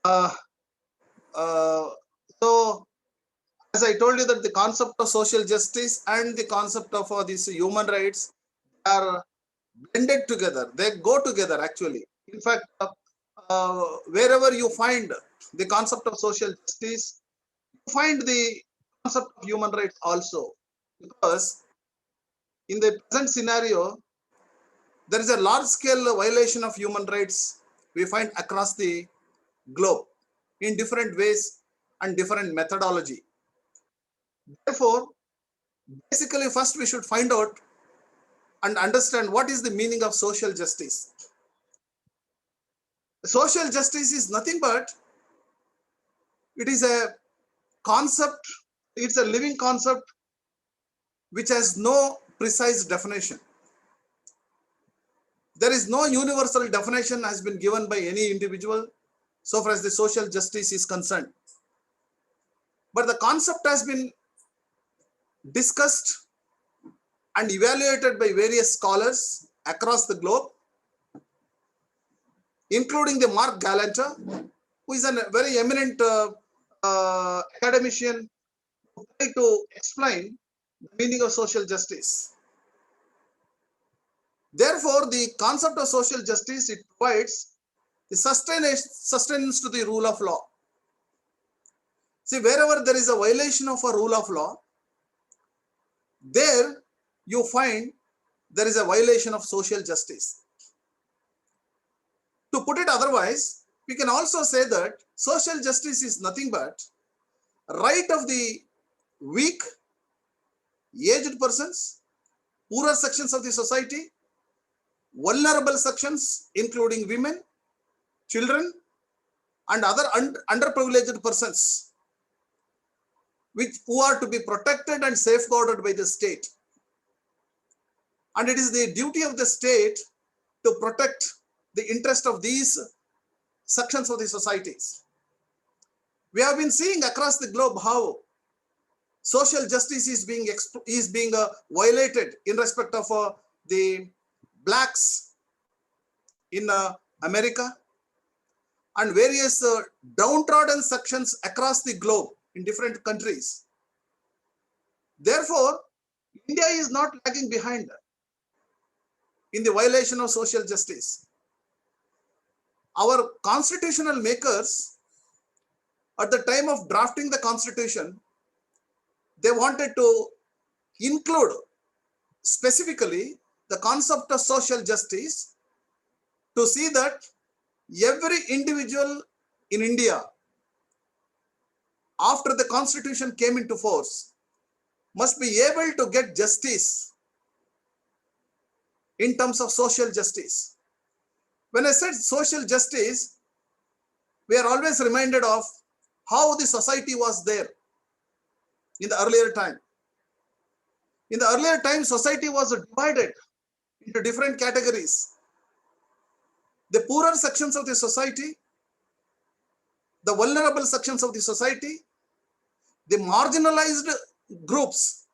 Uh, uh, so, as I told you that the concept of social justice and the concept of these human rights are blended together. They go together actually. In fact, wherever you find the concept of social justice, you find the concept of human rights also. Because in the present scenario, there is a large scale violation of human rights we find across the globe in different ways and different methodology. Therefore, basically, first we should find out and understand what is the meaning of social justice. Social justice is nothing but it is a concept, it's a living concept which has no precise definition. There is no universal definition has been given by any individual so far as the social justice is concerned. But the concept has been discussed and evaluated by various scholars across the globe, including the Mark Galanter, who is a very eminent academician who tried to explain the meaning of social justice. Therefore, the concept of social justice, it provides the sustenance to the rule of law. See, wherever there is a violation of a rule of law, there you find there is a violation of social justice. To put it otherwise, we can also say that social justice is nothing but right of the weak, aged persons, poorer sections of the society, vulnerable sections including women, children, and other underprivileged persons who are to be protected and safeguarded by the state. And it is the duty of the state to protect the interest of these sections of the societies. We have been seeing across the globe how social justice is being violated in respect of the blacks in America and various downtrodden sections across the globe in different countries. Therefore, India is not lagging behind in the violation of social justice. Our constitutional makers, at the time of drafting the constitution, they wanted to include specifically the concept of social justice to see that every individual in India, after the constitution came into force, must be able to get justice in terms of social justice. When I said social justice, we are always reminded of how the society was there in the earlier time. In the earlier time, society was divided into different categories. The poorer sections of the society, the vulnerable sections of the society, the marginalized groups,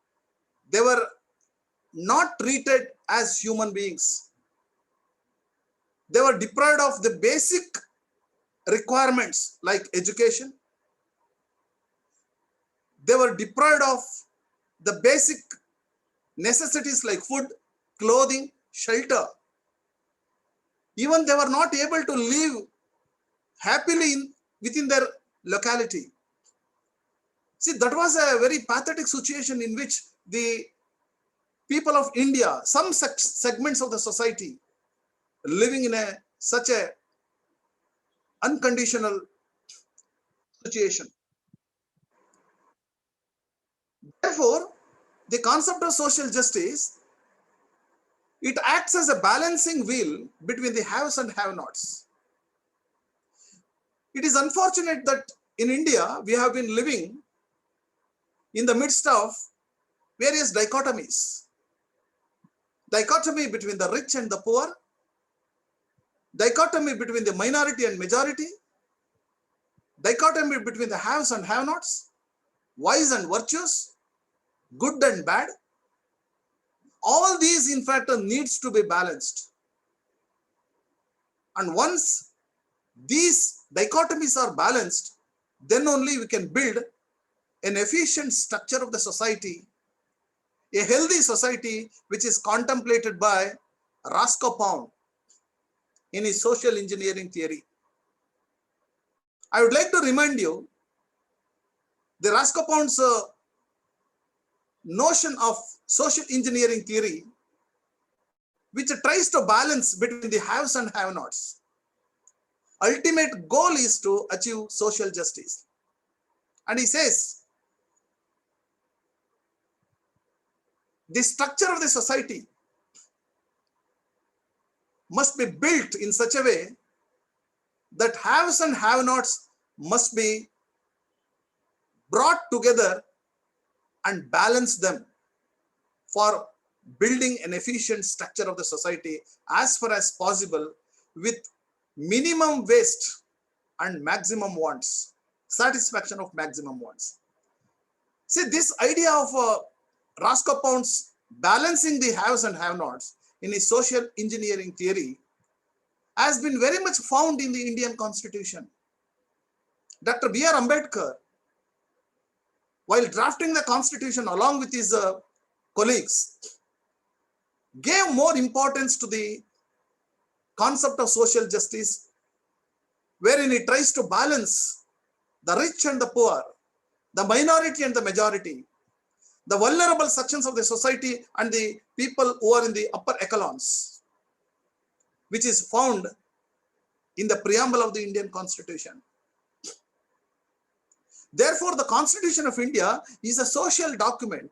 they were not treated as human beings. They were deprived of the basic requirements like education. They were deprived of the basic necessities like food, clothing, shelter. Even they were not able to live happily within their locality. See, that was a very pathetic situation in which the people of India, some segments of the society, living in such a unconditional situation. Therefore, the concept of social justice, it acts as a balancing wheel between the haves and have-nots. It is unfortunate that in India, we have been living in the midst of various dichotomies. Dichotomy between the rich and the poor, dichotomy between the minority and majority, dichotomy between the haves and have-nots, wise and virtuous, good and bad. All these, in fact, needs to be balanced. And once these dichotomies are balanced, then only we can build an efficient structure of the society, a healthy society, which is contemplated by Roscoe in his social engineering theory. I would like to remind you the Roscoe's notion of social engineering theory, which tries to balance between the haves and have-nots. Ultimate goal is to achieve social justice. And he says, the structure of the society must be built in such a way that haves and have-nots must be brought together and balance them for building an efficient structure of the society as far as possible, with minimum waste and maximum wants, satisfaction of maximum wants. See, this idea of Roscoe's balancing the haves and have-nots in his social engineering theory has been very much found in the Indian Constitution. Dr. B.R. Ambedkar, while drafting the Constitution along with his colleagues, gave more importance to the concept of social justice, wherein he tries to balance the rich and the poor, the minority and the majority, the vulnerable sections of the society and the people who are in the upper echelons, which is found in the preamble of the Indian Constitution. Therefore, the Constitution of India is a social document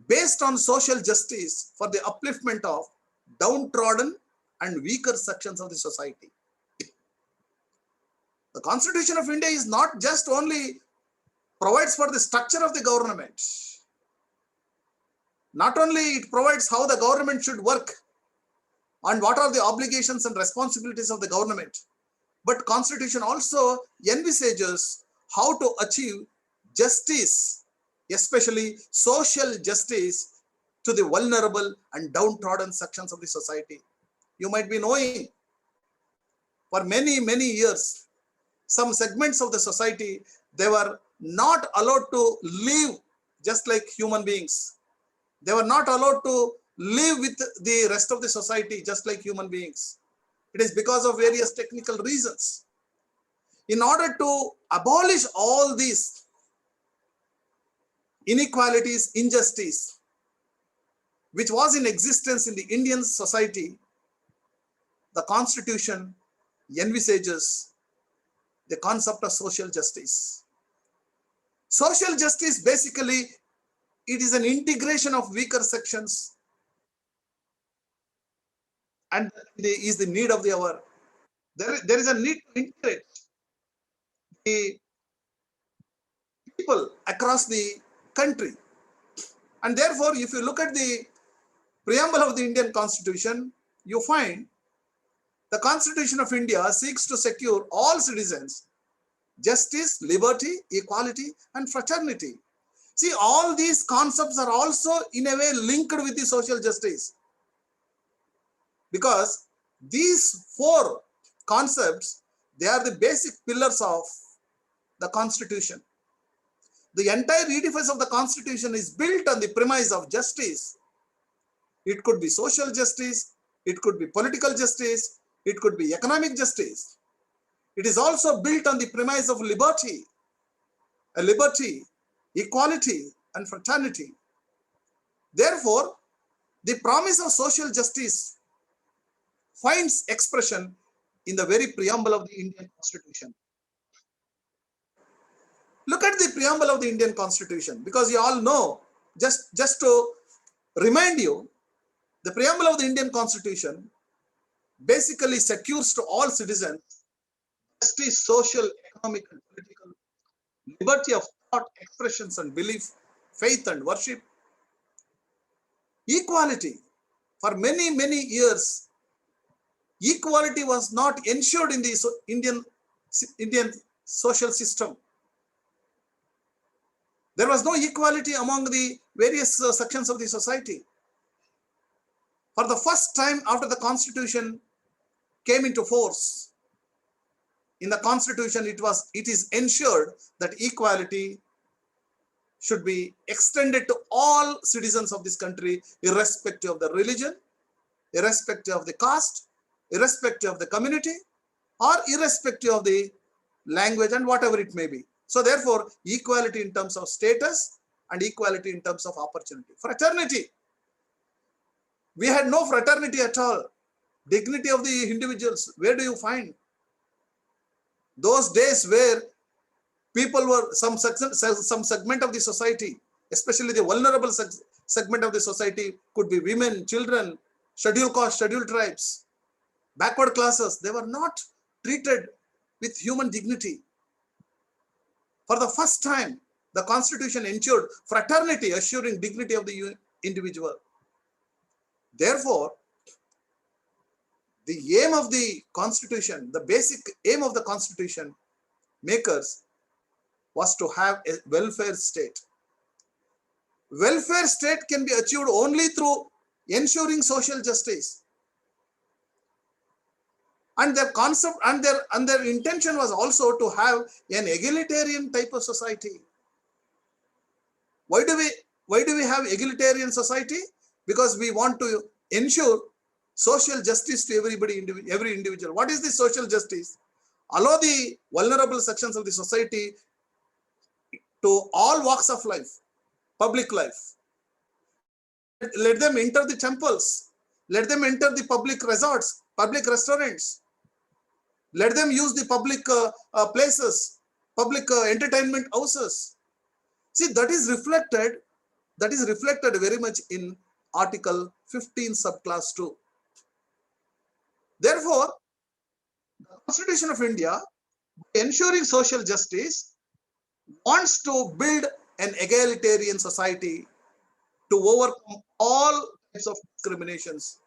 based on social justice for the upliftment of downtrodden and weaker sections of the society. The Constitution of India is not just only provides for the structure of the government. Not only it provides how the government should work and what are the obligations and responsibilities of the government, but Constitution also envisages how to achieve justice, especially social justice, to the vulnerable and downtrodden sections of the society. You might be knowing, for many, many years, some segments of the society, they were not allowed to live just like human beings. They were not allowed to live with the rest of the society just like human beings. It is because of various technical reasons. In order to abolish all these inequalities, injustice, which was in existence in the Indian society, the Constitution envisages the concept of social justice. Social justice, basically, it is an integration of weaker sections, and is the need of the hour. There is a need to integrate the people across the country. And therefore, if you look at the preamble of the Indian Constitution, you find the Constitution of India seeks to secure all citizens justice, liberty, equality, and fraternity. See, all these concepts are also in a way linked with the social justice, because these four concepts, they are the basic pillars of the Constitution. The entire edifice of the Constitution is built on the premise of justice. It could be social justice, it could be political justice, it could be economic justice. It is also built on the premise of liberty, equality, and fraternity. Therefore, the promise of social justice finds expression in the very preamble of the Indian Constitution. Look at the preamble of the Indian Constitution, because you all know, just to remind you, the preamble of the Indian Constitution basically secures to all citizens justice, social, economic, and political, liberty of thought, expressions and belief, faith and worship, equality. For many, many years, equality was not ensured in the Indian social system. There was no equality among the various sections of the society. For the first time after the Constitution, came into force. In the constitution, it is ensured that equality should be extended to all citizens of this country, irrespective of the religion, irrespective of the caste, irrespective of the community, or irrespective of the language and whatever it may be. So therefore, equality in terms of status and equality in terms of opportunity. Fraternity. We had no fraternity at all. Dignity of the individuals, where do you find? Those days where people were, some segment of the society, especially the vulnerable segment of the society, could be women, children, scheduled caste, scheduled tribes, backward classes. They were not treated with human dignity. For the first time, the constitution ensured fraternity, assuring dignity of the individual. Therefore, the aim of the constitution, the basic aim of the constitution makers was to have a welfare state. Welfare state can be achieved only through ensuring social justice. And their concept and their intention was also to have an egalitarian type of society. Why do we have egalitarian society? Because we want to ensure social justice to everybody, every individual. What is the social justice? Allow the vulnerable sections of the society to all walks of life, public life. Let them enter the temples. Let them enter the public resorts, public restaurants. Let them use the public places, public entertainment houses. See, that is reflected very much in Article 15, subclass 2. Therefore, the Constitution of India, by ensuring social justice, wants to build an egalitarian society to overcome all types of discriminations,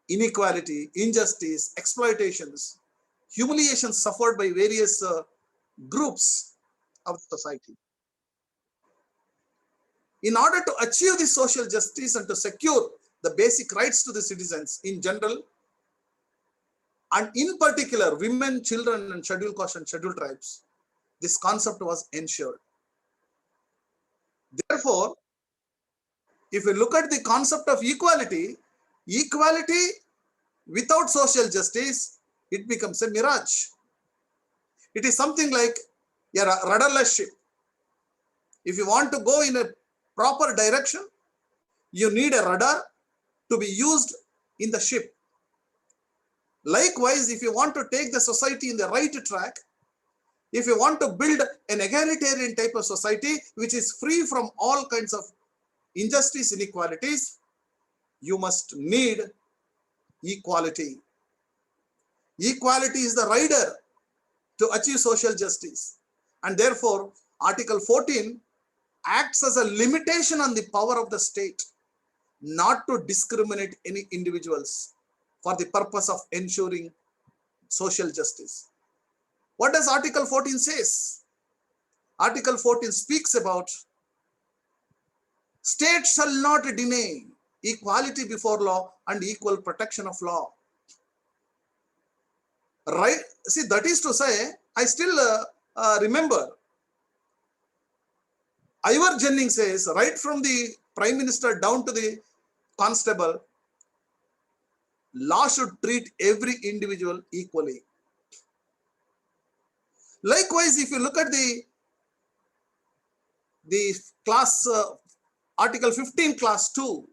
inequality, injustice, exploitations, humiliations suffered by various groups of the society. In order to achieve this social justice and to secure the basic rights to the citizens in general, and in particular women, children, and scheduled caste and scheduled tribes, this concept was ensured. Therefore, if we look at the concept of equality, equality without social justice, it becomes a mirage. It is something like a rudderless ship. If you want to go in a proper direction, you need a rudder to be used in the ship. Likewise, if you want to take the society in the right track, if you want to build an egalitarian type of society which is free from all kinds of injustice, inequalities, you must need equality. Equality is the rider to achieve social justice, and therefore Article 14 acts as a limitation on the power of the state not to discriminate any individuals for the purpose of ensuring social justice. What does Article 14 says? Article 14 speaks about state shall not deny equality before law and equal protection of law. Right? See, that is to say, I still remember Ivor Jennings says, right from the Prime Minister down to the constable, law should treat every individual equally. Likewise, if you look at the class Article 15, class 2,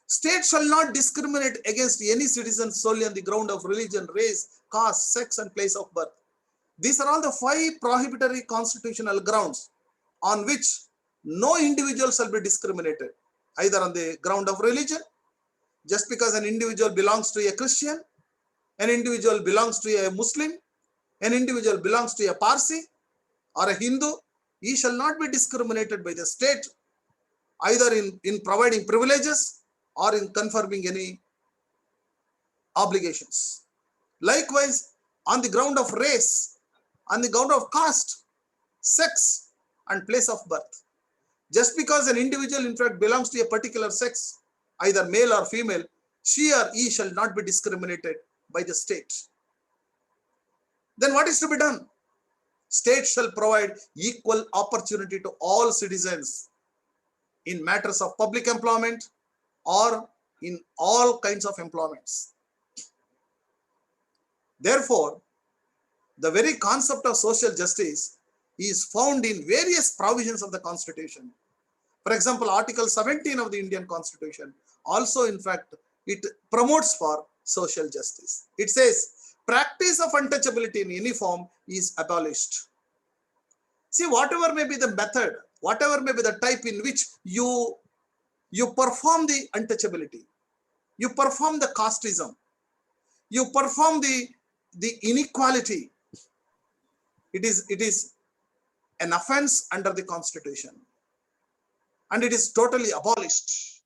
state shall not discriminate against any citizen solely on the ground of religion, race, caste, sex, and place of birth. These are all the 5 prohibitory constitutional grounds on which no individual shall be discriminated, either on the ground of religion, just because an individual belongs to a Christian, an individual belongs to a Muslim, an individual belongs to a Parsi or a Hindu, he shall not be discriminated by the state, either in providing privileges or in confirming any obligations. Likewise, on the ground of race, on the ground of caste, sex, and place of birth. Just because an individual in fact belongs to a particular sex, either male or female, she or he shall not be discriminated by the state. Then what is to be done? State shall provide equal opportunity to all citizens in matters of public employment or in all kinds of employments. Therefore, the very concept of social justice is found in various provisions of the Constitution. For example, Article 17 of the Indian Constitution also, in fact, it promotes for social justice. It says, practice of untouchability in any form is abolished. See, whatever may be the method, whatever may be the type in which you perform the untouchability, you perform the casteism, you perform the inequality, it is an offense under the Constitution, and it is totally abolished.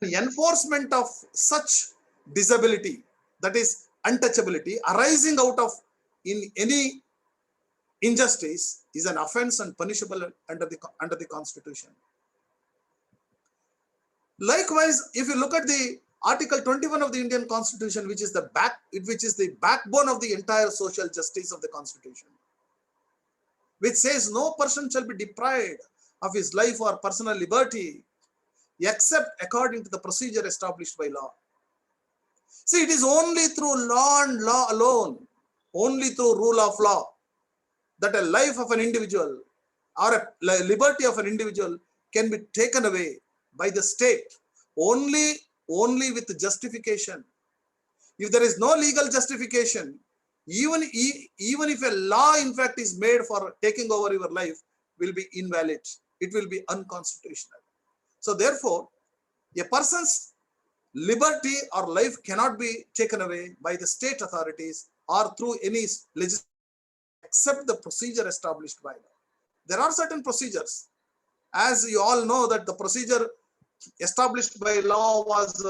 The enforcement of such disability, that is untouchability, arising out of in any injustice, is an offense and punishable under the Constitution. Likewise, if you look at the Article 21 of the Indian Constitution, which is the backbone of the entire social justice of the Constitution, which says no person shall be deprived of his life or personal liberty except according to the procedure established by law. See, it is only through law and law alone, only through rule of law, that a life of an individual or a liberty of an individual can be taken away by the state, only with justification. If there is no legal justification, even if a law in fact is made for taking over your life, will be invalid. It will be unconstitutional. So therefore, a person's liberty or life cannot be taken away by the state authorities or through any legislation except the procedure established by law. There are certain procedures. As you all know, that the procedure established by law was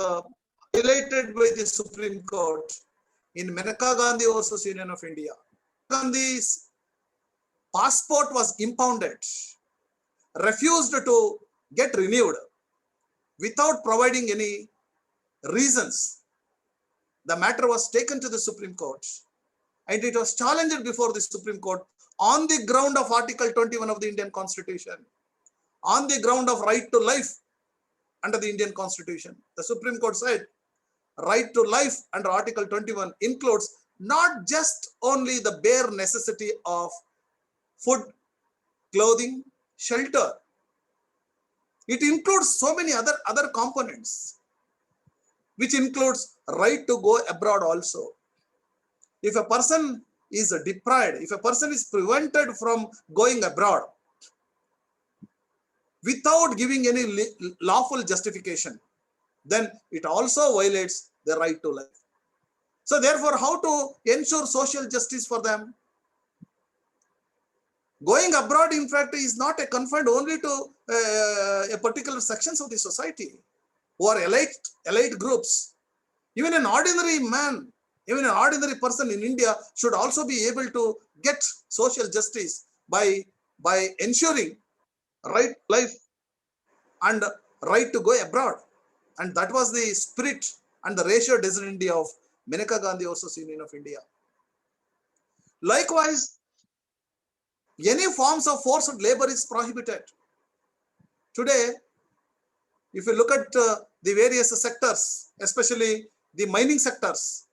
highlighted by the Supreme Court in Maneka Gandhi versus Union of India. Gandhi's passport was impounded, refused to get renewed without providing any reasons. The matter was taken to the Supreme Court and it was challenged before the Supreme Court on the ground of Article 21 of the Indian Constitution, on the ground of right to life under the Indian Constitution. The Supreme Court said right to life under Article 21 includes not just only the bare necessity of food, clothing, shelter. It includes so many other components, which includes right to go abroad also. If a person is deprived, if a person is prevented from going abroad without giving any lawful justification, then it also violates the right to life. So therefore, how to ensure social justice for them? Going abroad, in fact, is not confined only to a particular sections of the society who are elite groups. Even an ordinary man, even an ordinary person in India should also be able to get social justice by ensuring right life and right to go abroad. And that was the spirit and the ratio decidendi of Maneka Gandhi versus Union of India. Likewise, any forms of forced labor is prohibited. Today, if you look at the various sectors, especially the mining sectors,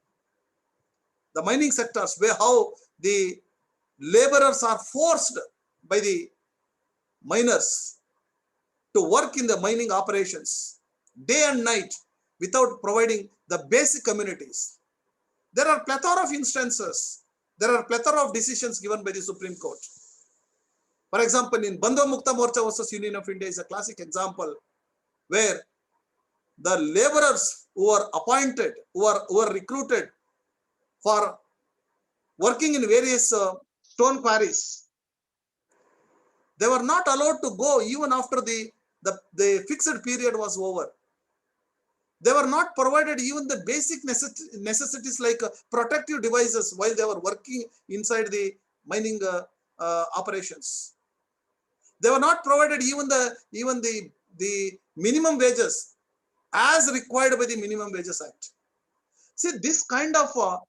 where how the laborers are forced by the miners to work in the mining operations day and night without providing the basic amenities. There are plethora of instances, there are plethora of decisions given by the Supreme Court. For example, in Bandhu Mukta Morcha versus Union of India is a classic example where the laborers who are appointed, who are recruited for working in various stone quarries, they were not allowed to go even after the fixed period was over. They were not provided even the basic necessities like protective devices while they were working inside the mining operations. They were not provided even the minimum wages as required by the Minimum Wages Act. See, this kind of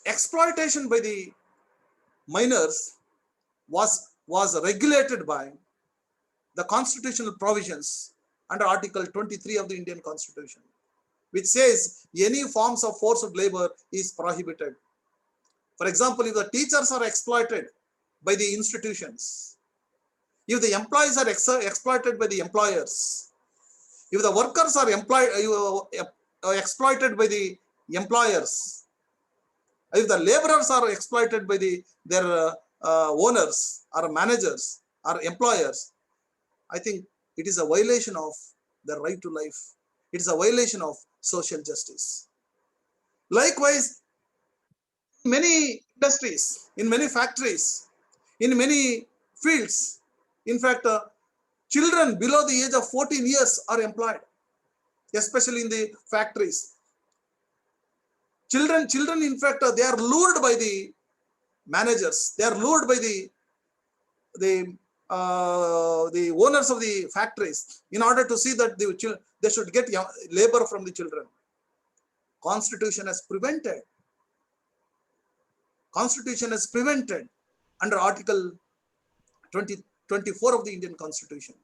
exploitation by the minors was regulated by the constitutional provisions under Article 23 of the Indian Constitution, which says any forms of forced labor is prohibited. For example, if the teachers are exploited by the institutions, if the employees are exploited by the employers, if the workers are exploited by the employers, if the laborers are exploited by their owners or managers or employers, I think it is a violation of the right to life. It is a violation of social justice. Likewise, in many industries, in many factories, in many fields, in fact, children below the age of 14 years are employed, especially in the factories. Children, in fact, they are lured by the managers. They are lured by the owners of the factories in order to see that they should get labor from the children. Constitution has prevented. Constitution has prevented under Article 24 of the Indian Constitution.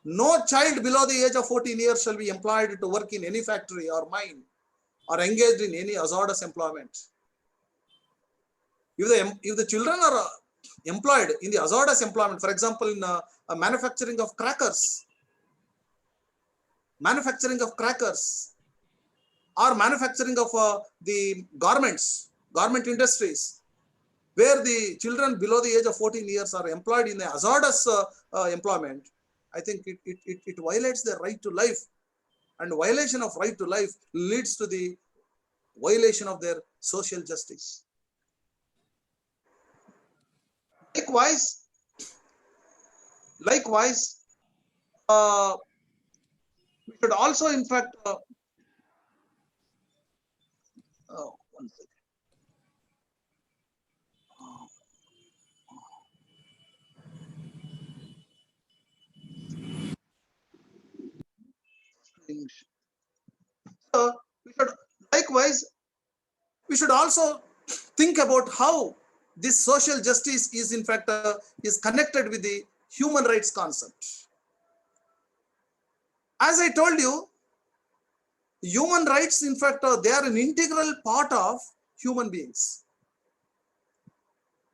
No child below the age of 14 years shall be employed to work in any factory or mine or engaged in any hazardous employment. If the children are employed in the hazardous employment, for example, in manufacturing of crackers, or manufacturing of the garment industries, where the children below the age of 14 years are employed in a hazardous employment, I think it violates their right to life, and violation of right to life leads to the violation of their social justice. Likewise, we should also, in fact, one second. We should also think about how this social justice is, in fact, is connected with the human rights concept. As I told you, human rights, in fact, they are an integral part of human beings.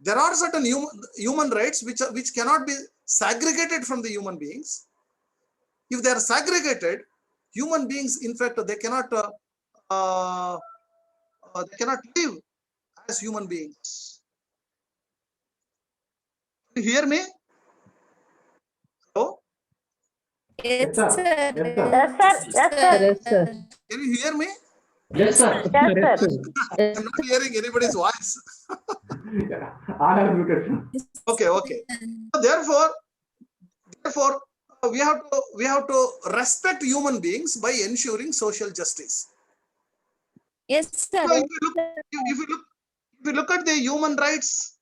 There are certain human rights which cannot be segregated from the human beings. If they are segregated, human beings, in fact, they cannot live as human beings. You hear me? Hello? Yes, sir. Yes, sir. Can you hear me? Yes, sir. Yes, sir. I'm not hearing anybody's voice. I have muted. Okay. So therefore, we have to respect human beings by ensuring social justice. Yes, sir. So if you look at the human rights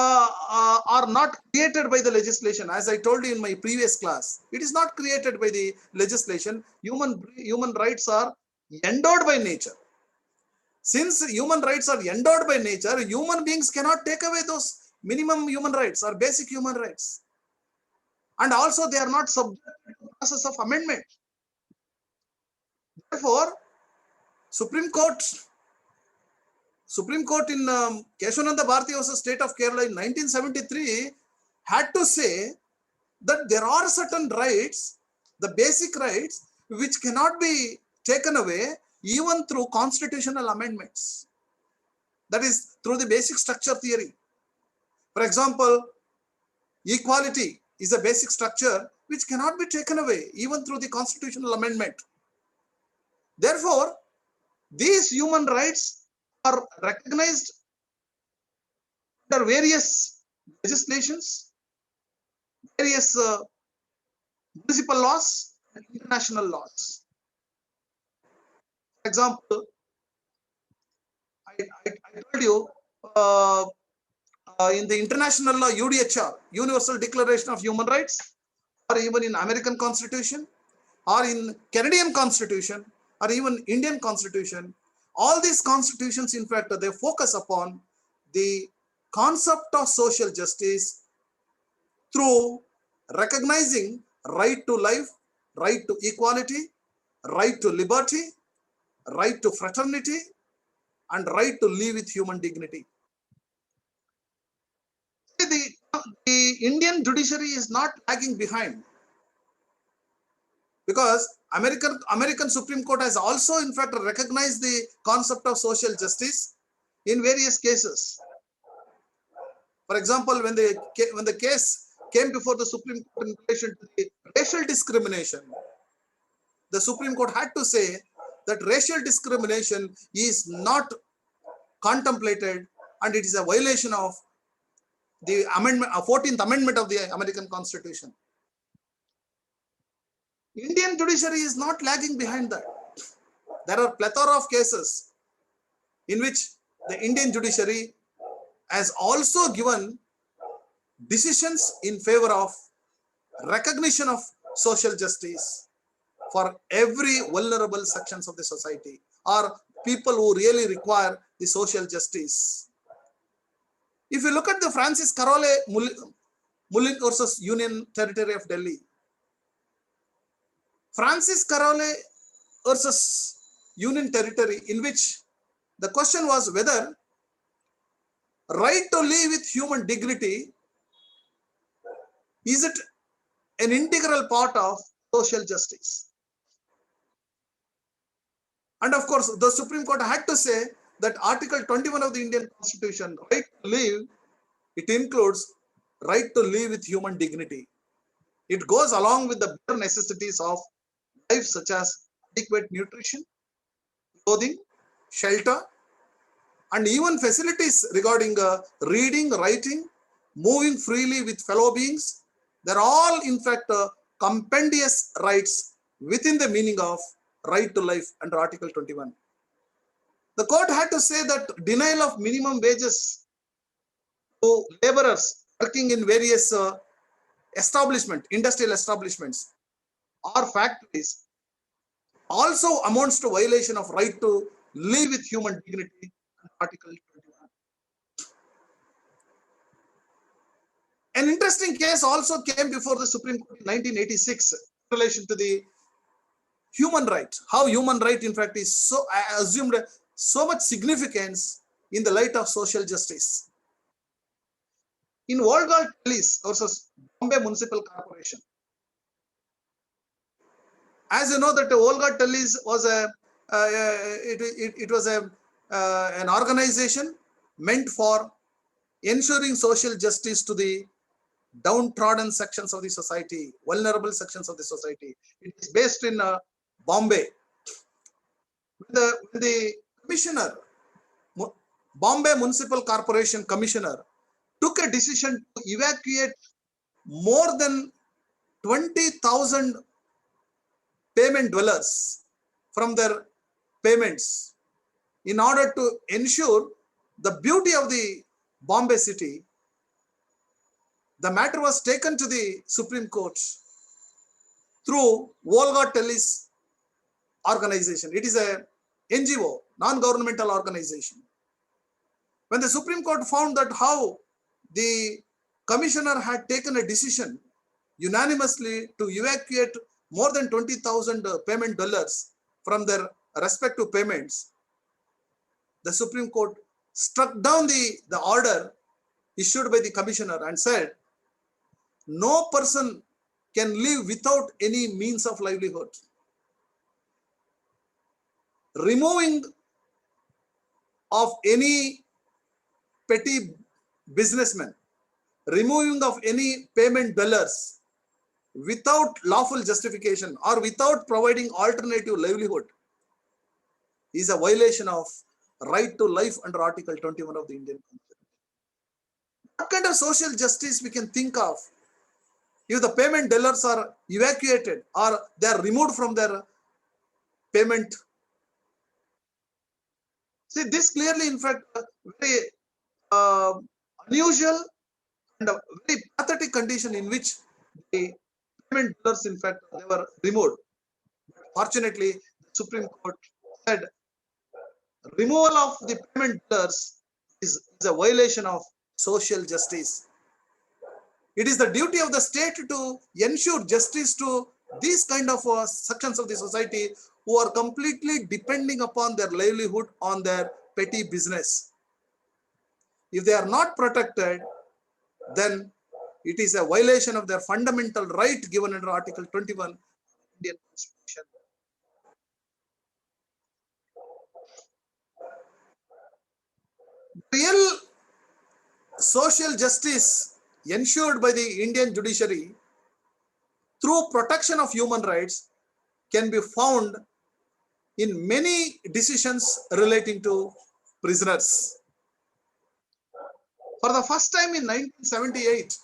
are not created by the legislation. As I told you in my previous class, it is not created by the legislation. Human rights are endowed by nature. Since human rights are endowed by nature, human beings cannot take away those minimum human rights or basic human rights. And also they are not subject to the process of amendment. Therefore, Supreme Court in Keshavananda Bharati versus State of Kerala in 1973 had to say that there are certain rights, the basic rights, which cannot be taken away even through constitutional amendments. That is through the basic structure theory. For example, equality is a basic structure which cannot be taken away even through the constitutional amendment. Therefore, these human rights are recognized under various legislations, various municipal laws, and international laws. For example, I told you in the international law, UDHR, Universal Declaration of Human Rights, or even in American Constitution, or in Canadian Constitution, or even Indian Constitution, all these constitutions, in fact, they focus upon the concept of social justice through recognizing right to life, right to equality, right to liberty, right to fraternity, and right to live with human dignity. The Indian judiciary is not lagging behind, because American Supreme Court has also, in fact, recognized the concept of social justice in various cases. For example, when the case came before the Supreme Court in relation to the racial discrimination, the Supreme Court had to say that racial discrimination is not contemplated and it is a violation of the amendment, 14th Amendment of the American Constitution. Indian judiciary is not lagging behind that. There are plethora of cases in which the Indian judiciary has also given decisions in favor of recognition of social justice for every vulnerable sections of the society or people who really require the social justice. If you look at the Francis Carole Mullin versus Union Territory of Delhi, Francis Carole versus Union Territory, in which the question was whether right to live with human dignity, is it an integral part of social justice? And of course, the Supreme Court had to say that Article 21 of the Indian Constitution, right to live, it includes right to live with human dignity. It goes along with the bare necessities of life, such as adequate nutrition, clothing, shelter, and even facilities regarding reading, writing, moving freely with fellow beings. They're all, in fact, compendious rights within the meaning of right to life under Article 21. The court had to say that denial of minimum wages to laborers working in various industrial establishments or factories also amounts to violation of right to live with human dignity, Article 21. An interesting case also came before the Supreme Court in 1986 in relation to the human right, how human right, in fact, is so assumed so much significance in the light of social justice. In Volga Police versus Bombay Municipal Corporation, as you know, that Volga Tellis was an organization meant for ensuring social justice to the downtrodden sections of the society, vulnerable sections of the society. It is based in Bombay. The commissioner, Bombay Municipal Corporation commissioner, took a decision to evacuate more than 20,000 payment dwellers from their payments in order to ensure the beauty of the Bombay city. The matter was taken to the Supreme Court through Volga Tellis organization. It is a NGO, non-governmental organization. When the Supreme Court found that how the commissioner had taken a decision unanimously to evacuate more than 20,000 payment dwellers from their respective payments, the Supreme Court struck down the order issued by the commissioner and said, no person can live without any means of livelihood. Removing of any petty businessmen, removing of any payment dwellers without lawful justification or without providing alternative livelihood is a violation of right to life under Article 21 of the Indian Constitution. What kind of social justice we can think of if the payment dwellers are evacuated or they are removed from their payment? See, this clearly, in fact, very unusual and a very pathetic condition in which the payment dwellers, in fact, they were removed. fortunately, the Supreme Court said removal of the payment pillars is a violation of social justice. It is the duty of the state to ensure justice to these kind of sections of the society who are completely depending upon their livelihood on their petty business. If they are not protected, then it is a violation of their fundamental right given under Article 21 Indian Constitution. Real social justice ensured by the Indian judiciary through protection of human rights can be found in many decisions relating to prisoners. For the first time in 1978,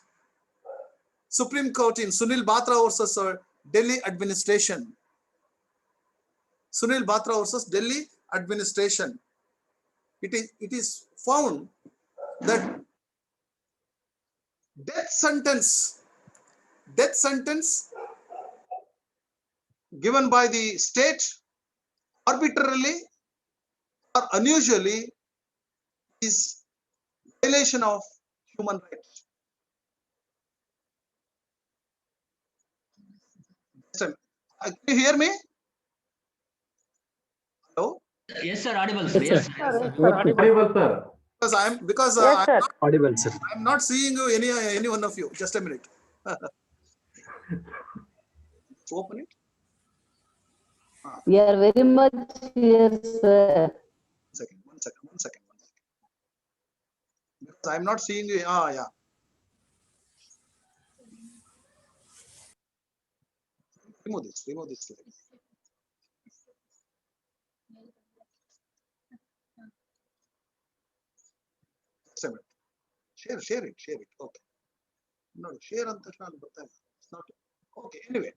Supreme Court in Sunil Batra versus Delhi administration. Sunil Batra versus Delhi administration. It is found that death sentence given by the state arbitrarily or unusually is violation of human rights. Can you hear me? Hello? Yes, sir. Audible, sir. Yes, Yes, sir. sir. Yes, sir. Audible, sir. Because Yes, sir. Audible, sir. I'm not seeing you any one of you. Just a minute. Open it. We are very much here, sir. One second. Because I'm not seeing you. Yeah. Remove this slide. Just a minute. Share it. Okay. No, share on it's not. Okay. Anyway.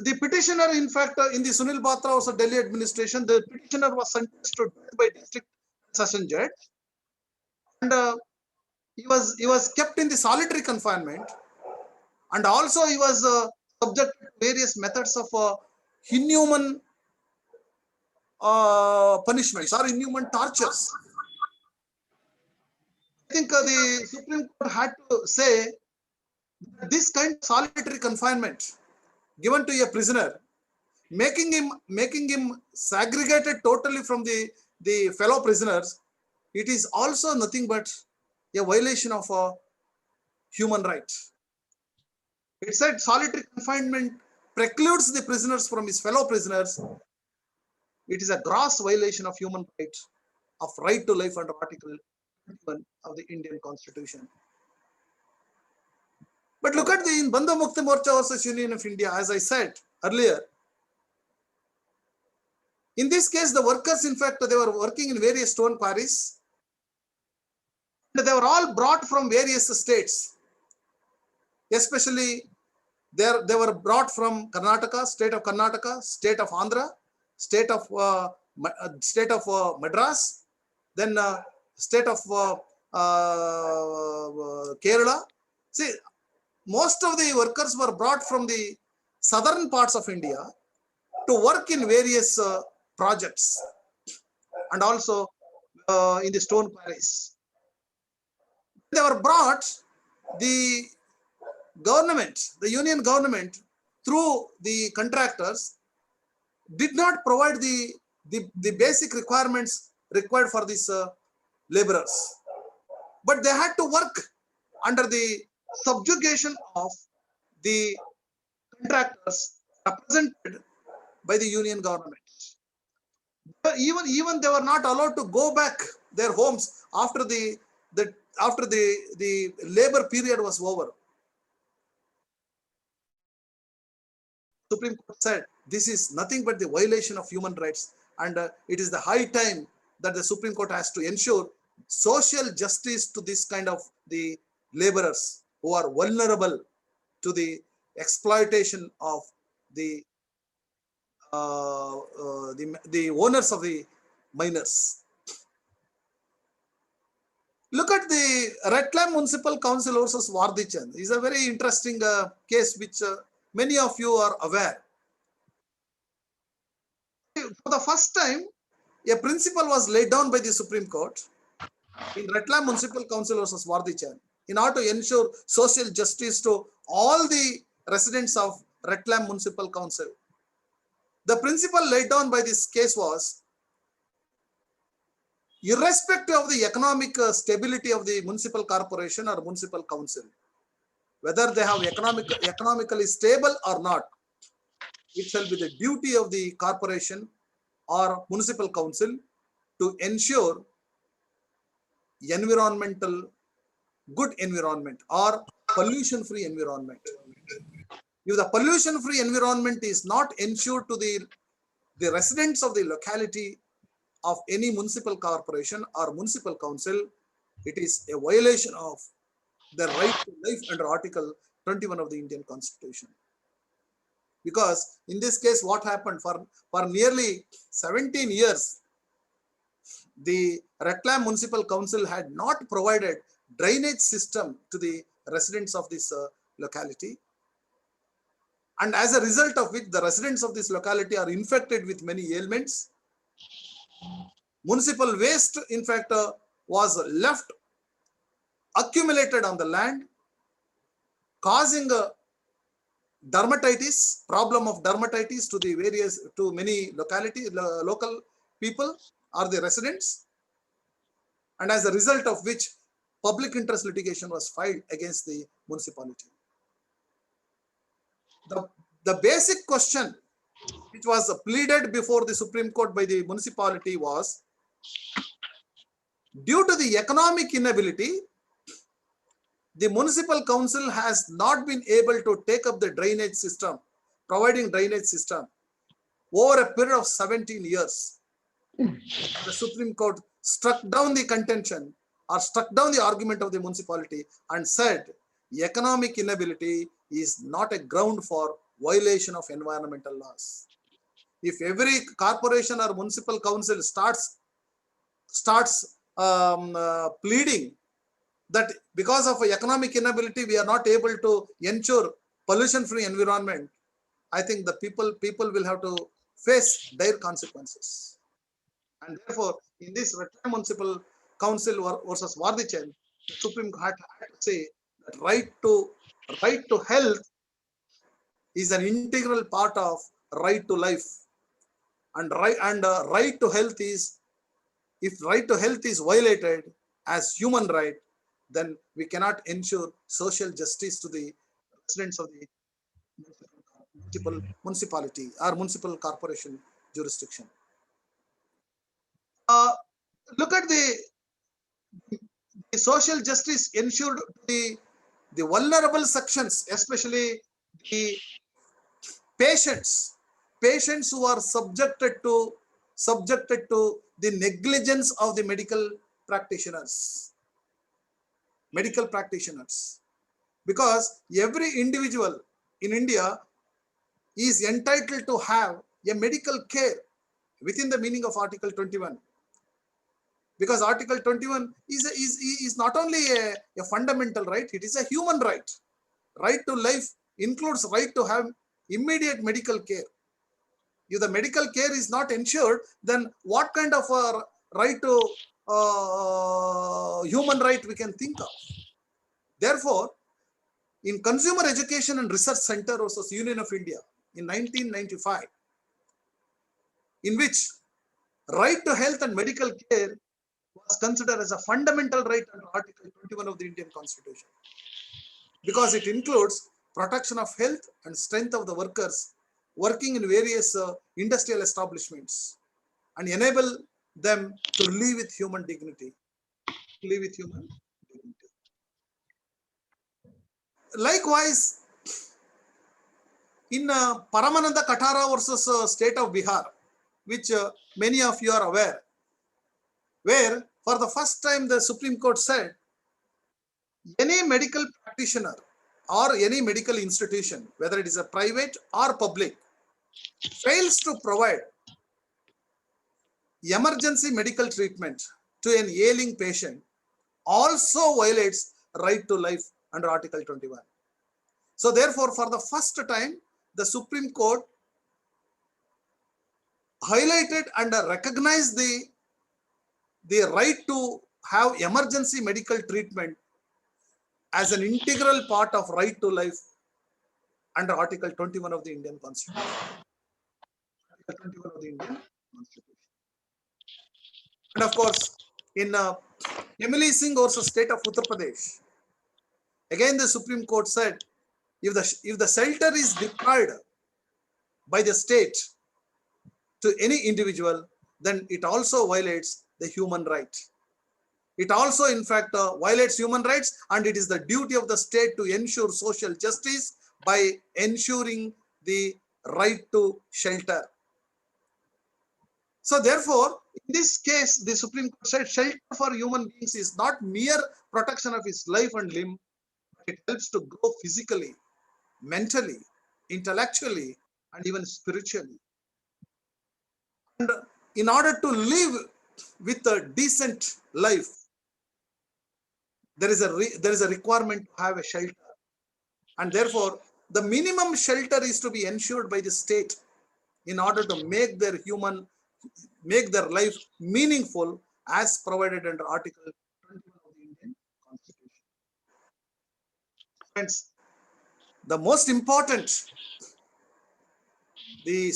The petitioner, in fact, in the Sunil Batra was a Delhi administration, the petitioner was sentenced to death by district session judge, and he was kept in the solitary confinement, and also he was subject to various methods of inhuman punishments or inhuman tortures. I think the Supreme Court had to say that this kind of solitary confinement given to a prisoner, making him segregated totally from the fellow prisoners, it is also nothing but a violation of a human right. It said solitary confinement precludes the prisoners from his fellow prisoners. It is a gross violation of human right, of right to life under Article 21 of the Indian Constitution. But look at in Bandhu Mukti Morcha versus Union of India, as I said earlier. In this case, the workers, in fact, they were working in various stone quarries. They were all brought from various states. Especially, they were brought from Karnataka, state of Karnataka, state of Andhra, state of Madras, then state of Kerala. See, most of the workers were brought from the southern parts of India to work in various projects and also in the stone quarries. They were brought, the government, the union government, through the contractors, did not provide the basic requirements required for these laborers. But they had to work under the subjugation of the contractors represented by the union government. Even they were not allowed to go back their homes after the labor period was over. Supreme Court said this is nothing but the violation of human rights, and it is the high time that the Supreme Court has to ensure social justice to this kind of the laborers who are vulnerable to the exploitation of the owners of the miners. Look at the Ratlam Municipal Council versus Vardichan. It's a very interesting case which many of you are aware. For the first time, a principle was laid down by the Supreme Court in Ratlam Municipal Council versus Vardichan in order to ensure social justice to all the residents of Ratlam Municipal Council. The principle laid down by this case was, irrespective of the economic stability of the municipal corporation or municipal council, whether they have economically stable or not, it shall be the duty of the corporation or municipal council to ensure environmental, good environment or pollution-free environment. If the pollution-free environment is not ensured to the residents of the locality of any municipal corporation or municipal council, it is a violation of the right to life under Article 21 of the Indian Constitution. Because in this case, what happened for nearly 17 years, the Ratlam Municipal Council had not provided drainage system to the residents of this locality. And as a result of which, the residents of this locality are infected with many ailments. Municipal waste, in fact, was left accumulated on the land, causing dermatitis, problem of dermatitis to many local people or the residents. And as a result of which, public interest litigation was filed against the municipality. The basic question which was pleaded before the Supreme Court by the municipality was, due to the economic inability, the municipal council has not been able to take up the drainage system, providing drainage system over a period of 17 years. The Supreme Court struck down the contention or struck down the argument of the municipality and said economic inability is not a ground for violation of environmental laws. If every corporation or municipal council starts pleading that because of economic inability we are not able to ensure pollution-free environment, I think the people will have to face dire consequences. And therefore, in this Ratlam Municipal Council versus Vardichan, the Supreme Court had to say that right to health is an integral part of right to life, and right to health is, if right to health is violated as human right, then we cannot ensure social justice to the residents of the municipality or municipal corporation jurisdiction. Look at the social justice ensured to the vulnerable sections, especially the patients who are subjected to the negligence of the medical practitioners. Because every individual in India is entitled to have a medical care within the meaning of Article 21. Because Article 21 is not only a fundamental right, it is a human right. Right to life includes right to have immediate medical care. If the medical care is not ensured, then what kind of a right to human right we can think of? Therefore, in Consumer Education and Research Center versus Union of India in 1995, in which right to health and medical care was considered as a fundamental right under Article 21 of the Indian Constitution, because it includes protection of health and strength of the workers working in various industrial establishments and enable them to live with human dignity. Likewise, in Paramananda Katara versus State of Bihar, which many of you are aware, where for the first time the Supreme Court said any medical practitioner or any medical institution, whether it is a private or public, fails to provide emergency medical treatment to an ailing patient also violates right to life under Article 21. So therefore, for the first time, the Supreme Court highlighted and recognized the right to have emergency medical treatment as an integral part of right to life under Article 21 of the Indian Constitution. Article 21 of the Indian Constitution. And of course, in Emily Singh versus State of Uttar Pradesh, again the Supreme Court said, if the shelter is deprived by the state to any individual, then it also violates the human right. It also, in fact, violates human rights, and it is the duty of the state to ensure social justice by ensuring the right to shelter. So therefore, in this case, the Supreme Court said shelter for human beings is not mere protection of his life and limb, but it helps to grow physically, mentally, intellectually, and even spiritually. And in order to live with a decent life, there is a requirement to have a shelter. And therefore, the minimum shelter is to be ensured by the state in order to make their life meaningful as provided under Article 21 of the Indian Constitution. Friends, the most important, the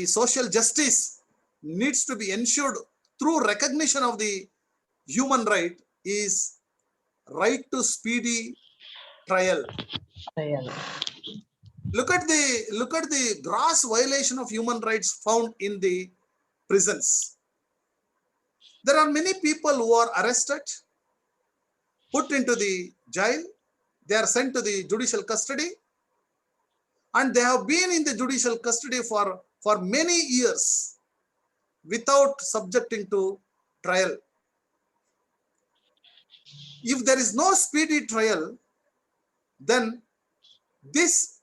social justice needs to be ensured through recognition of the human right is right to speedy trial. Look at the gross violation of human rights found in the prisons. There are many people who are arrested, put into the jail, they are sent to the judicial custody, and they have been in the judicial custody for many years without subjecting to trial. If there is no speedy trial, then these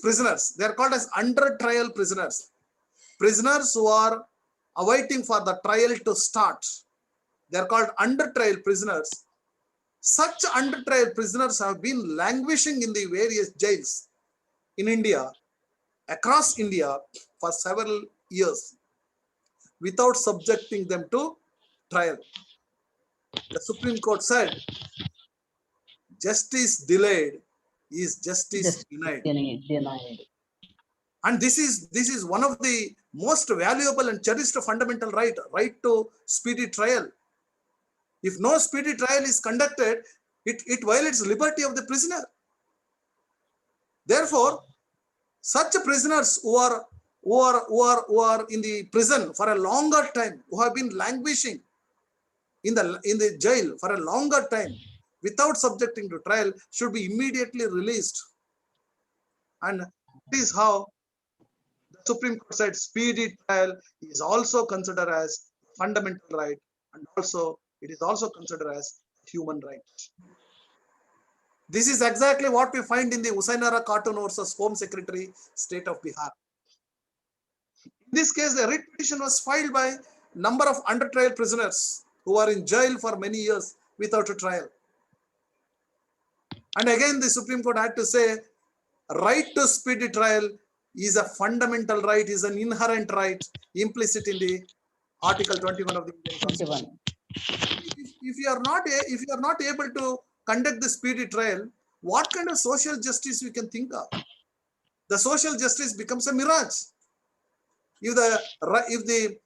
prisoners, they are called as under trial prisoners. Prisoners who are awaiting for the trial to start, they are called under trial prisoners. Such under trial prisoners have been languishing in the various jails in India, across India, for several years without subjecting them to trial. The Supreme Court said, justice delayed is justice denied. And this is one of the most valuable and cherished fundamental right to speedy trial. If no speedy trial is conducted, it violates the liberty of the prisoner. Therefore, such prisoners who are in the prison for a longer time, who have been languishing in the jail for a longer time without subjecting to trial, should be immediately released. And this is how the Supreme Court said speedy trial is also considered as fundamental right, and also it is also considered as human right. This is exactly what we find in the Husainara cartoon versus Home Secretary, State of Bihar. In this case, the writ petition was filed by a number of under trial prisoners who are in jail for many years without a trial. And again, the Supreme Court had to say, right to speedy trial is a fundamental right, is an inherent right implicit in the Article 21 of the Indian Constitution. If you are not able to conduct the speedy trial, what kind of social justice we can think of? The social justice becomes a mirage. If the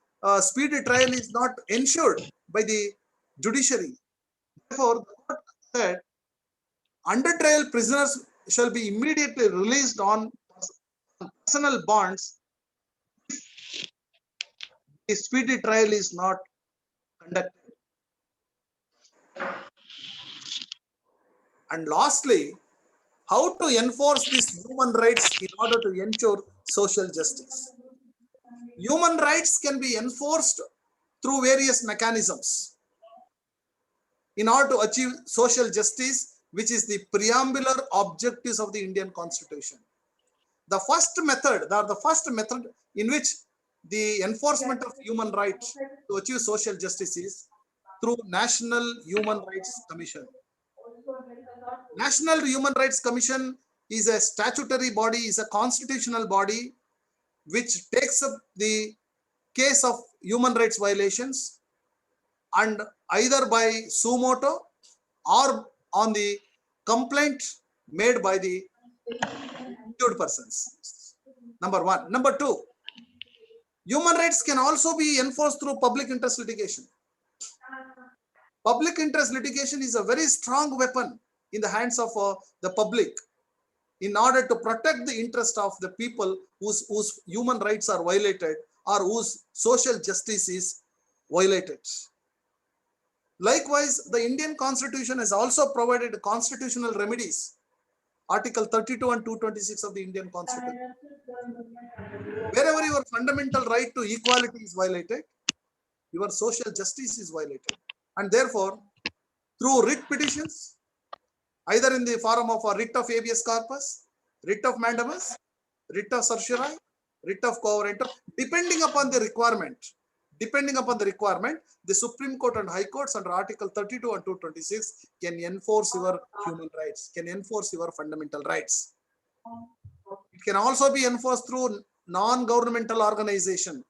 speedy trial is not ensured by the judiciary, therefore the court said under trial prisoners shall be immediately released on personal bonds if the speedy trial is not conducted. And lastly, how to enforce these human rights in order to ensure social justice. Human rights can be enforced through various mechanisms in order to achieve social justice, which is the preambular objectives of the Indian Constitution. The first method in which the enforcement of human rights to achieve social justice is through National Human Rights Commission. National Human Rights Commission is a statutory body, is a constitutional body which takes up the case of human rights violations and either by suo motu or on the complaint made by the injured persons. Number one. Number two, human rights can also be enforced through public interest litigation. Public interest litigation is a very strong weapon in the hands of the public in order to protect the interest of the people whose human rights are violated or whose social justice is violated. Likewise, the Indian Constitution has also provided constitutional remedies. Article 32 and 226 of the Indian Constitution. Wherever your fundamental right to equality is violated, your social justice is violated. And therefore, through writ petitions, either in the form of a writ of habeas corpus, writ of mandamus, writ of certiorari, writ of quo warranto, depending upon the requirement, the Supreme Court and High Courts under Article 32 and 226 can enforce your human rights, can enforce your fundamental rights. It can also be enforced through non-governmental organization.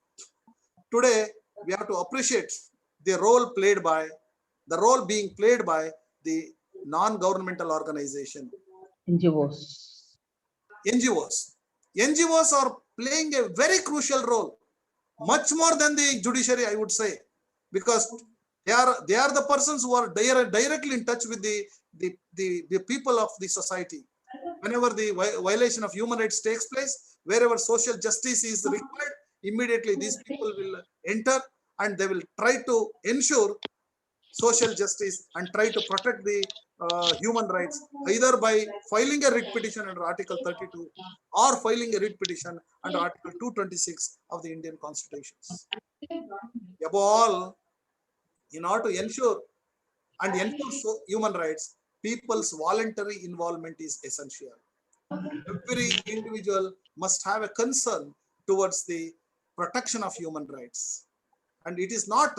Today, we have to appreciate the role being played by the non-governmental organization. NGOs. NGOs are playing a very crucial role, much more than the judiciary, I would say, because they are the persons who are directly in touch with the people of the society. Whenever the violation of human rights takes place, wherever social justice is required, immediately these people will enter and they will try to ensure social justice and try to protect the human rights, either by filing a writ petition under Article 32 or filing a writ petition under Article 226 of the Indian Constitution. Above all, in order to ensure and enforce human rights, people's voluntary involvement is essential. Every individual must have a concern towards the protection of human rights. And it is not,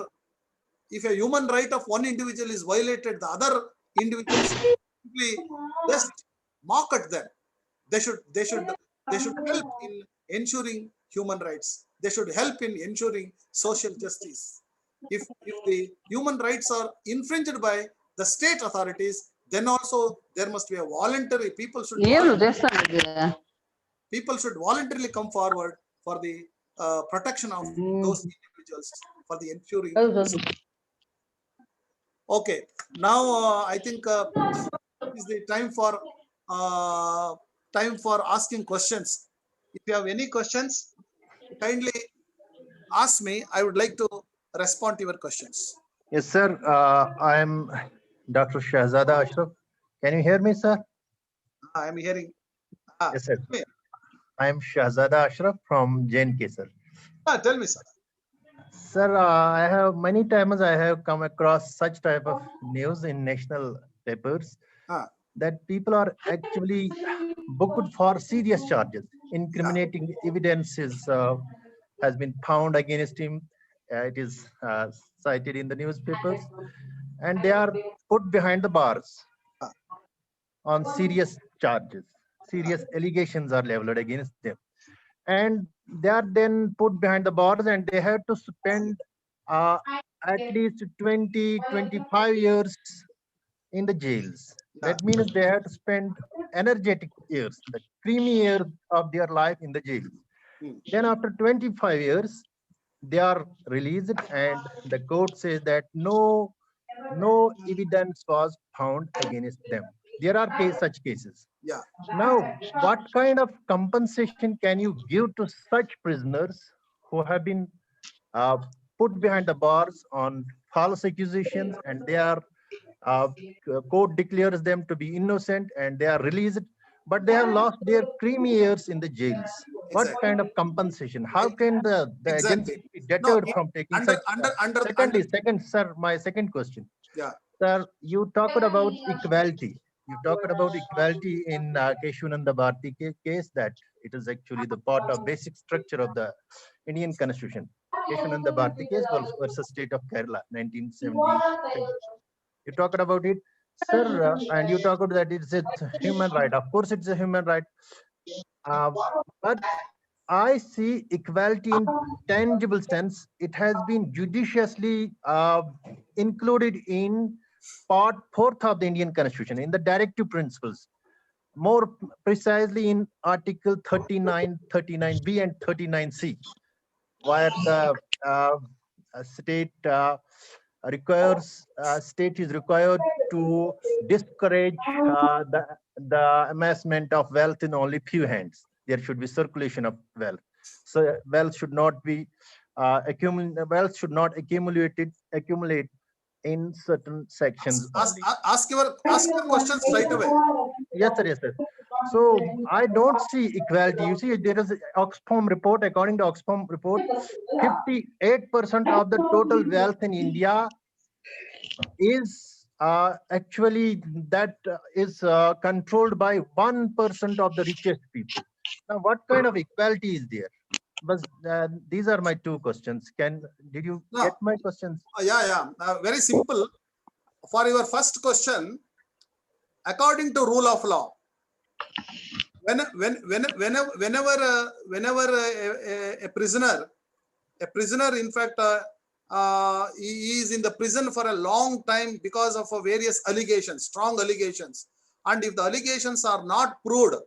if a human right of one individual is violated, the other individuals simply just mock at them. They should help in ensuring human rights. They should help in ensuring social justice. If the human rights are infringed by the state authorities, then also there must be a voluntary, people should voluntarily come forward for the protection of those individuals, for the ensuring. Okay, now I think is the time for asking questions. If you have any questions, kindly ask me. I would like to respond to your questions. Yes, sir. I am Dr. Shahzada Ashraf. Can you hear me, sir? I am hearing. Yes, sir. I am Shahzada Ashraf from JNK, sir. Tell me, sir. Sir, I have many times I have come across such type of news in national papers that people are actually booked for serious charges. Incriminating evidence has been found against him. It is cited in the newspapers, and they are put behind the bars on serious charges. Serious allegations are leveled against them, and they are then put behind the bars, and they have to spend at least 20-25 years in the jails. That means they have to spend energetic years, the creamy years of their life in the jails. Then after 25 years, they are released, and the court says that no evidence was found against them. There are such cases. Now, what kind of compensation can you give to such prisoners who have been put behind the bars on false accusations, and they are court declares them to be innocent and they are released, but they have lost their creamy years in the jails? What kind of compensation? How can the agency be deterred from taking such? Second, sir, my second question. Sir, you talked about equality. You talked about equality in Keshavananda Bharti case, that it is actually the part of basic structure of the Indian Constitution. Keshavananda Bharti case versus State of Kerala, 1973. You talked about it. Sir, and you talk about that it's a human right. Of course, it's a human right. But I see equality in tangible sense. It has been judiciously included in Part 4th of the Indian Constitution in the directive principles. More precisely in Article 39, 39B, and 39C, where the state state is required to discourage the amassment of wealth in only few hands. There should be circulation of wealth. So wealth should not be wealth should not accumulate in certain sections only. Ask your questions right away. Yes, sir. Yes, sir. So I don't see equality. You see, there is an Oxfam report. According to Oxfam report, 58% of the total wealth in India is actually that is controlled by 1% of the richest people. Now, what kind of equality is there? But these are my two questions. Did you No. get my questions? Yeah. Very simple. For your first question, according to rule of law, whenever a prisoner, in fact, he is in the prison for a long time because of various allegations, strong allegations, and if the allegations are not proved,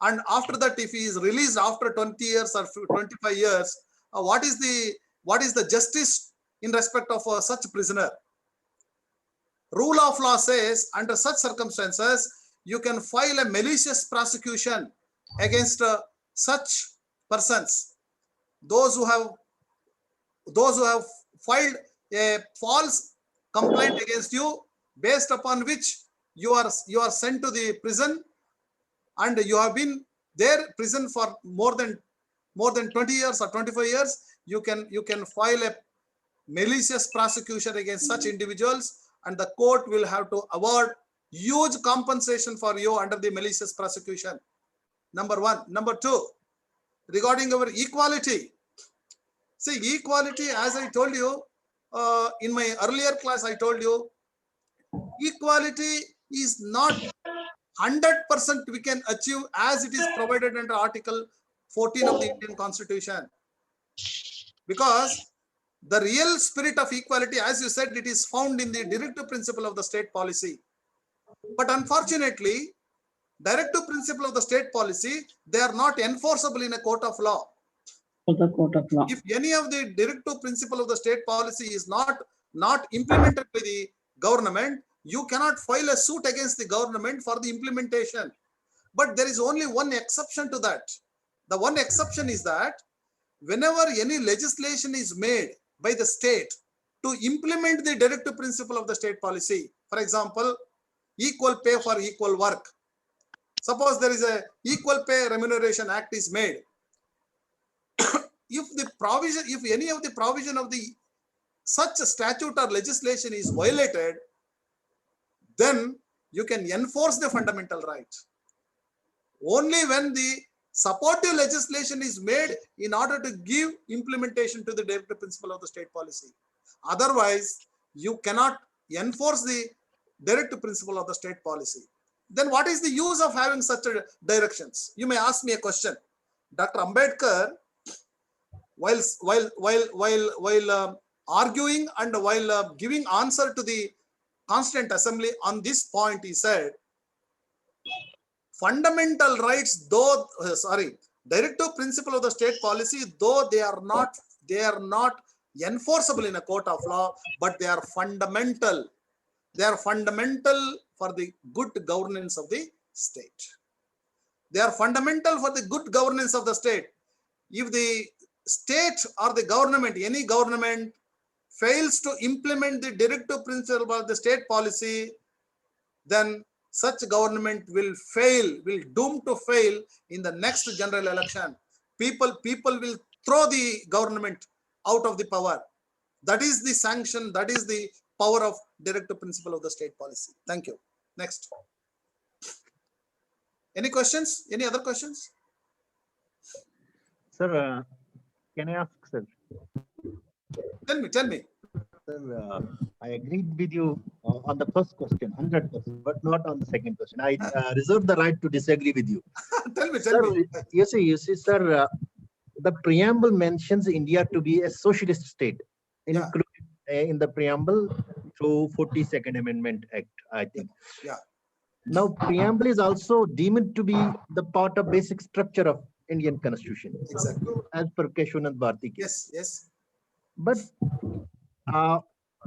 and after that, if he is released after 20 years or 25 years, what is the justice in respect of such prisoner? Rule of law says, under such circumstances, you can file a malicious prosecution against such persons. Those who have filed a false complaint against you, based upon which you are sent to the prison, and you have been there prison for more than 20 years or 25 years, you can file a malicious prosecution against such individuals, and the court will have to award huge compensation for you under the malicious prosecution. Number one. Number two, regarding our equality. See, equality, as I told you in my earlier class, I told you, equality is not 100% we can achieve as it is provided under Article 14 of the Indian Constitution. Because the real spirit of equality, as you said, it is found in the directive principle of the state policy. But unfortunately, directive principle of the state policy, they are not enforceable in a court of law. If any of the directive principle of the state policy is not implemented by the government, you cannot file a suit against the government for the implementation. But there is only one exception to that. The one exception is that whenever any legislation is made by the state to implement the directive principle of the state policy, for example, equal pay for equal work. Suppose there is a Equal Pay Remuneration Act is made. If any of the provision of the such a statute or legislation is violated, then you can enforce the fundamental right. Only when the supportive legislation is made in order to give implementation to the directive principle of the state policy. Otherwise, you cannot enforce the directive principle of the state policy. Then what is the use of having such directions? You may ask me a question. Dr. Ambedkar, while arguing and while giving answer to the Constituent Assembly on this point, he said, fundamental rights, though directive principle of the state policy, though they are not enforceable in a court of law, but they are fundamental. They are fundamental for the good governance of the state. They are fundamental for the good governance of the state. If the state or the government, any government, fails to implement the directive principle of the state policy, then such government will doom to fail in the next general election. People will throw the government out of the power. That is the sanction, that is the power of directive principle of the state policy. Thank you. Next. Any questions? Any other questions? Sir, can I ask, sir? Tell me. Sir, I agreed with you on the first question, 100%, but not on the second question. I reserve the right to disagree with you. Tell me. Sir, you see, sir, the preamble mentions India to be a socialist state, included in the preamble through 42nd Amendment Act, I think. Yeah. Now, preamble is also deemed to be the part of basic structure of Indian Constitution. Exactly. As per Keshwanand Bharti. Yes. But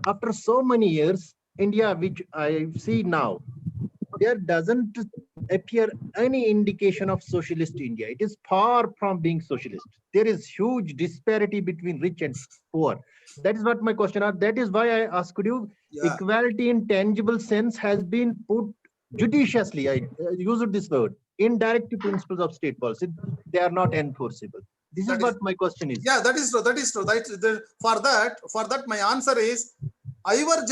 after so many years, India, which I see now, there doesn't appear any indication of socialist India. It is far from being socialist. There is huge disparity between rich and poor. That is what my question is. That is why I asked you, equality in tangible sense has been put judiciously, I used this word, indirect principles of state policy. They are not enforceable. This is what my question is. Yeah, that is true. For that, my answer is, Ivar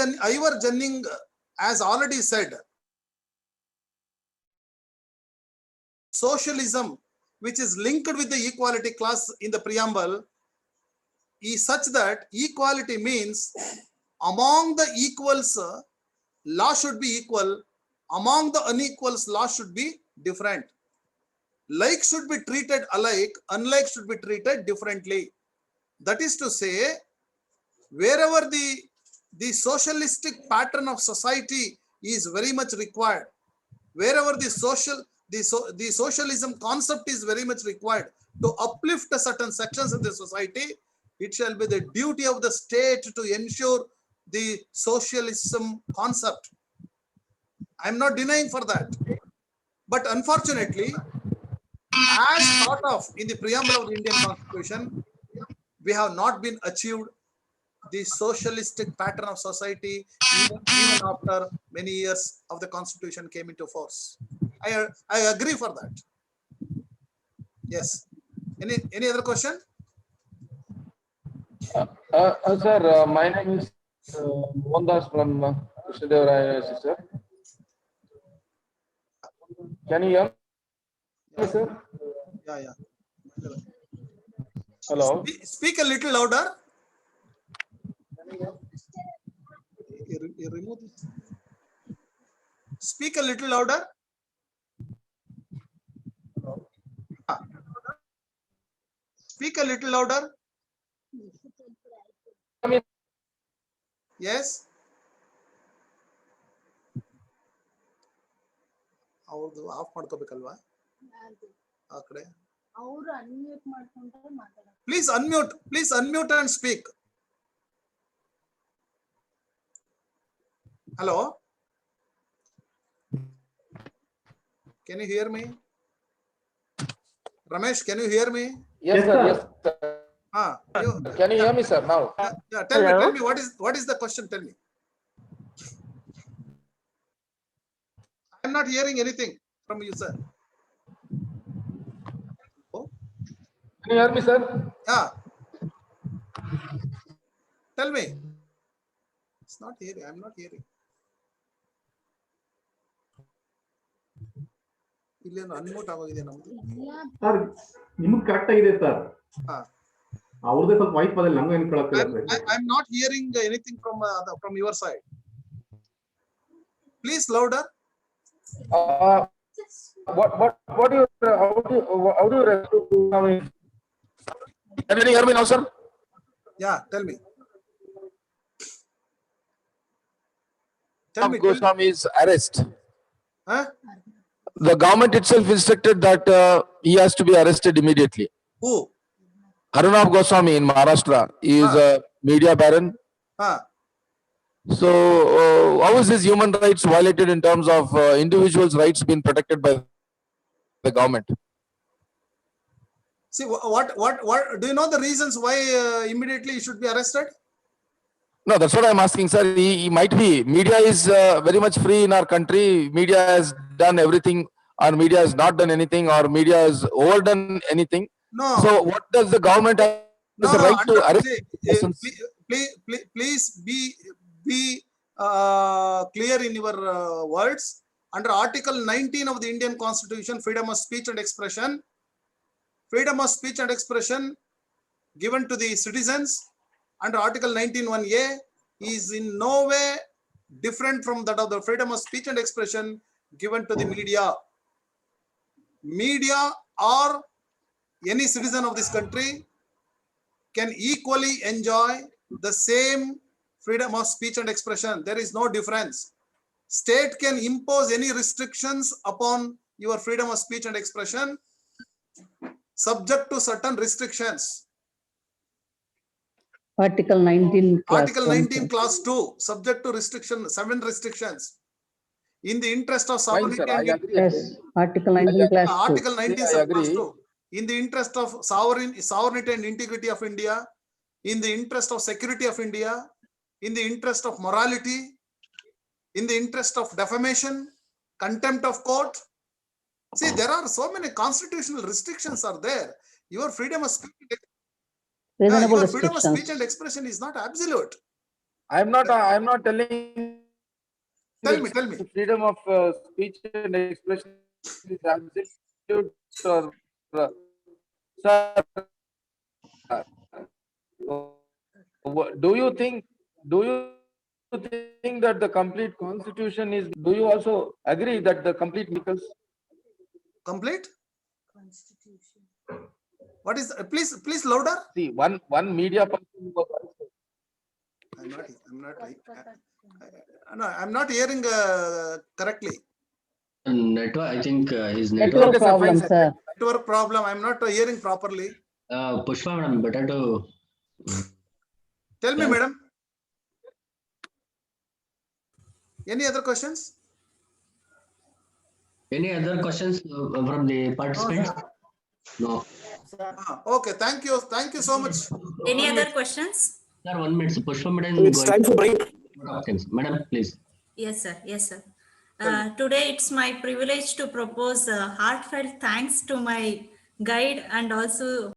Jennings, as already said, socialism, which is linked with the equality clause in the preamble, is such that equality means among the equals, law should be equal. Among the unequals, law should be different. Like should be treated alike, unlike should be treated differently. That is to say, wherever the socialistic pattern of society is very much required, wherever the socialism concept is very much required to uplift certain sections of the society, it shall be the duty of the state to ensure the socialism concept. I am not denying for that. But unfortunately, as thought of in the preamble of the Indian Constitution, we have not been achieved the socialistic pattern of society even after many years of the Constitution came into force. I agree for that. Yes. Any other question? Sir, my name is Mondas from Krishnadevaraya, sir. Can you hear me, sir? Yeah. Hello. Speak a little louder. You remove this. Speak a little louder. Speak a little louder. Yes. ಅವ್ರದ್ದು of ಮಾಡ್ಕೋಬೇಕಲ್ವಾ ಆ ಕಡೆ. Please unmute and speak. Hello. Can you hear me? Ramesh, can you hear me? Yes, sir. Yes, sir. Can you hear me, sir? Now. Yeah. Tell me what is the question? Tell me. I am not hearing anything from you, sir. Can you hear me, sir? Yeah. Tell me. It's not hearing. I am not hearing. ಇಲ್ಲೇನು unmute ಆಗೋಗಿದೆ ನಮ್ದು. Sir ನಿಮಗೆ correct ಆಗಿದೆ sir. ಅವ್ರದೇ ಸ್ವಲ್ಪ voice ಬದಲು ನಮಗೂ ಏನು ಕೇಳಕ್ಕಿಲ್ಲ. I am not hearing anything from your side. Please louder. What do you how do you refer to? Can you hear me now, sir? Yeah, tell me. Goswami's arrest. Huh? The government itself instructed that he has to be arrested immediately. Who? Arunabh Goswami in Maharashtra. He is a media baron. So, how is his human rights violated in terms of individuals' rights being protected by the government? See, what do you know the reasons why immediately he should be arrested? No, that's what I'm asking, sir. He might be. Media is very much free in our country. Media has done everything, or media has not done anything, or media has overdone anything. No. So, what does the government have the right to arrest? Please be clear in your words. Under Article 19 of the Indian Constitution, freedom of speech and expression. Freedom of speech and expression given to the citizens under Article 19(1)(a is in no way different from that of the freedom of speech and expression given to the media. Media or any citizen of this country can equally enjoy the same freedom of speech and expression. There is no difference. State can impose any restrictions upon your freedom of speech and expression subject to certain restrictions. Article 19, class Article 1, 19, sir. class 2, subject to restriction, 7 restrictions. In the interest of Fine, sovereignty sir. I and agree. Yes, Article 19, class 2. Article 19, I sub class agree. 2. In the interest of sovereignty and integrity of India, in the interest of security of India, in the interest of morality, in the interest of defamation, contempt of court. See, there are so many constitutional restrictions are there. Your freedom of speech, Reasonable your freedom of speech and restrictions. expression is not absolute. I'm not telling. Tell me. Freedom of speech and expression is absolute, or, sir. Do you think that the complete constitution is? Do you also agree that the complete vehicles? Complete? Constitution. What is? Please louder. See, one media person was also. I'm not hearing correctly. Network, I think his Network network. problem, sir. Network problem. I'm not hearing properly. Pushpa, madam, better to. Tell me, Yeah. madam. Any other questions? Any other questions from the participants? No. Okay, thank you so much. Any other questions? Sir, 1 minute. Pushpa, madam. It's time for break. Madam, please. Yes, sir. Yes, sir. Today it's my privilege to propose heartfelt thanks to my guide and also